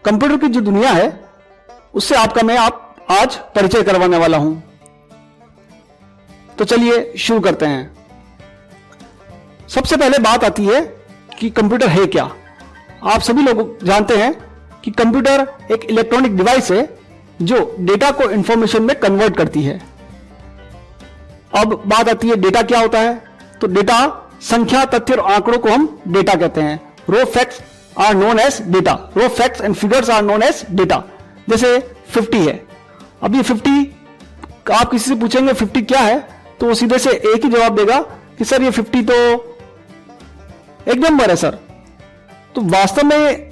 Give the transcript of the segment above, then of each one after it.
Computer की जो दुनिया है उससे आपका मैं आज परिचय करवाने वाला हूं। तो चलिए शुरू करते हैं। सबसे पहले बात आती है कि कंप्यूटर है क्या। आप सभी लोग जानते हैं कि कंप्यूटर एक इलेक्ट्रॉनिक डिवाइस है जो डेटा को इंफॉर्मेशन में कन्वर्ट करती है। अब बात आती है डेटा क्या होता है। तो डेटा संख्या, तथ्य और आंकड़ों को हम डेटा कहते हैं। Raw facts are known as data. Raw facts and figures are known as data. जैसे 50 है। अब ये 50 आप किसी से पूछेंगे 50 क्या है, तो वो सीधे से एक ही जवाब देगा कि सर ये 50 तो एक नंबर है सर। तो वास्तव में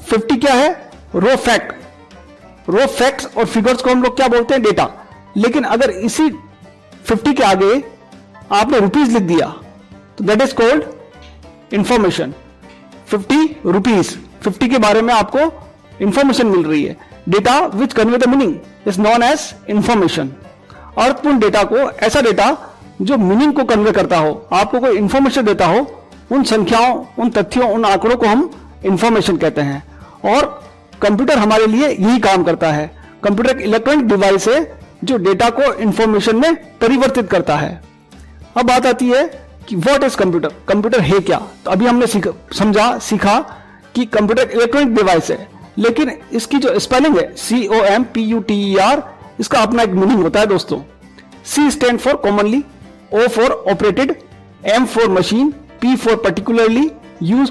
50 क्या है? रो फैक्ट। रो फैक्ट्स और फिगर्स को हम लोग क्या बोलते हैं? डेटा। लेकिन अगर इसी 50 के आगे आपने रुपीज लिख दिया तो that is called information. 50 rupees, 50 के बारे में आपको इंफॉर्मेशन मिल रही है। Data which convey the meaning is known as information. अर्थपूर्ण डेटा को, ऐसा डेटा जो मीनिंग को कन्वे करता हो, आपको कोई इंफॉर्मेशन देता हो, उन संख्याओं, उन तथ्यों, उन आंकड़ों को हम इंफॉर्मेशन कहते हैं। और कंप्यूटर हमारे लिए यही काम करता है। कंप्यूटर एक इलेक्ट्रॉनिक डिवाइस है जो डेटा को इंफॉर्मेशन में परिवर्तित करता है। अब बात आती है कि व्हाट इज कंप्यूटर। कंप्यूटर है क्या? तो अभी हमने सीखा कि कंप्यूटर इलेक्ट्रॉनिक डिवाइस है, लेकिन इसकी जो स्पेलिंग है COMPUTER, इसका अपना एक मीनिंग होता है दोस्तों। C stand for commonly, O for operated, M for machine, P for particularly, U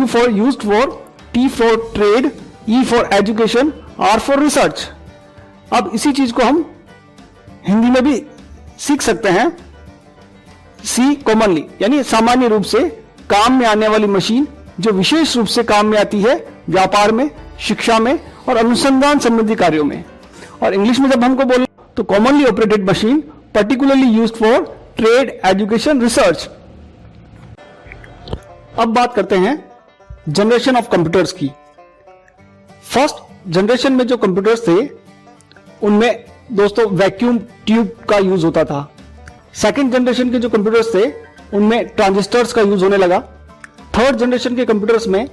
for used for, T for trade, E for education, R for research. अब इसी चीज को हम हिंदी में भी सीख सकते हैं। C कॉमनली यानी सामान्य रूप से काम में आने वाली मशीन जो विशेष रूप से काम में आती है व्यापार में, शिक्षा में और अनुसंधान संबंधी कार्यों में। और इंग्लिश में जब हमको बोलना तो commonly operated machine, particularly used for trade, education, research. अब बात करते हैं जनरेशन ऑफ कंप्यूटर्स की। फर्स्ट जनरेशन में जो कंप्यूटर्स थे उनमें दोस्तों वैक्यूम ट्यूब का यूज होता था। सेकंड जनरेशन के जो कंप्यूटर्स थे उनमें ट्रांजिस्टर्स का यूज होने लगा। थर्ड जनरेशन के कंप्यूटर्स में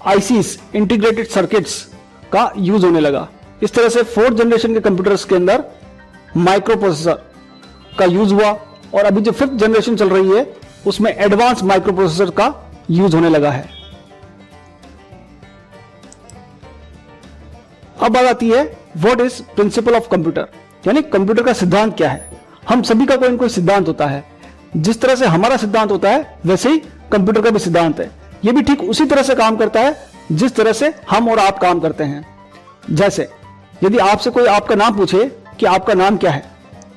आईसीस, इंटीग्रेटेड सर्किट्स का यूज होने लगा। इस तरह से फोर्थ जनरेशन के कंप्यूटर्स के अंदर माइक्रो प्रोसेसर का यूज हुआ। और अभी जो फिफ्थ जनरेशन चल रही है उसमें एडवांस माइक्रो प्रोसेसर का यूज होने लगा है। अब बात आती है what is principle of computer, यानी कंप्यूटर का सिद्धांत क्या है। हम सभी का कोई ना कोई सिद्धांत होता है। जिस तरह से हमारा सिद्धांत होता है वैसे ही कंप्यूटर का भी सिद्धांत है। यह भी ठीक उसी तरह से काम करता है जिस तरह से हम और आप काम करते हैं। जैसे यदि आपसे कोई आपका नाम पूछे कि आपका नाम क्या है,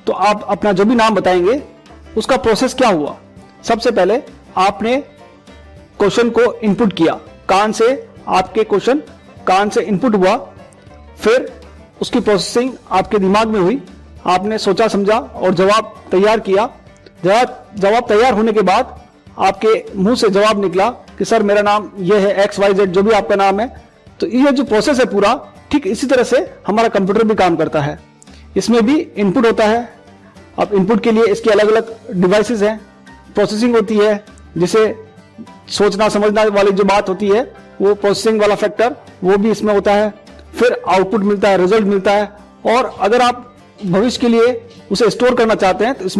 तो आप अपना जो भी नाम बताएंगे उसका प्रोसेस क्या हुआ। सबसे पहले आपने क्वेश्चन को इनपुट किया, कान से आपके क्वेश्चन कान से इनपुट हुआ, फिर उसकी प्रोसेसिंग आपके दिमाग में हुई, आपने सोचा समझा और जवाब तैयार किया। जवाब तैयार होने के बाद आपके मुंह से जवाब निकला कि सर मेरा नाम ये है XYZ, जो भी आपका नाम है। तो ये जो प्रोसेस है पूरा, ठीक इसी तरह से हमारा कंप्यूटर भी काम करता है। इसमें भी इनपुट होता है। अब इनपुट के लिए इसकी अलग अलग डिवाइसेस हैं, प्रोसेसिंग होती है, जिसे सोचना समझना वाली जो बात होती है वो प्रोसेसिंग वाला फैक्टर वो भी इसमें होता है। फिर आउटपुट मिलता है, रिजल्ट मिलता है। और अगर आप भविष्य के लिए उसे स्टोर करना चाहते हैं तो इसमें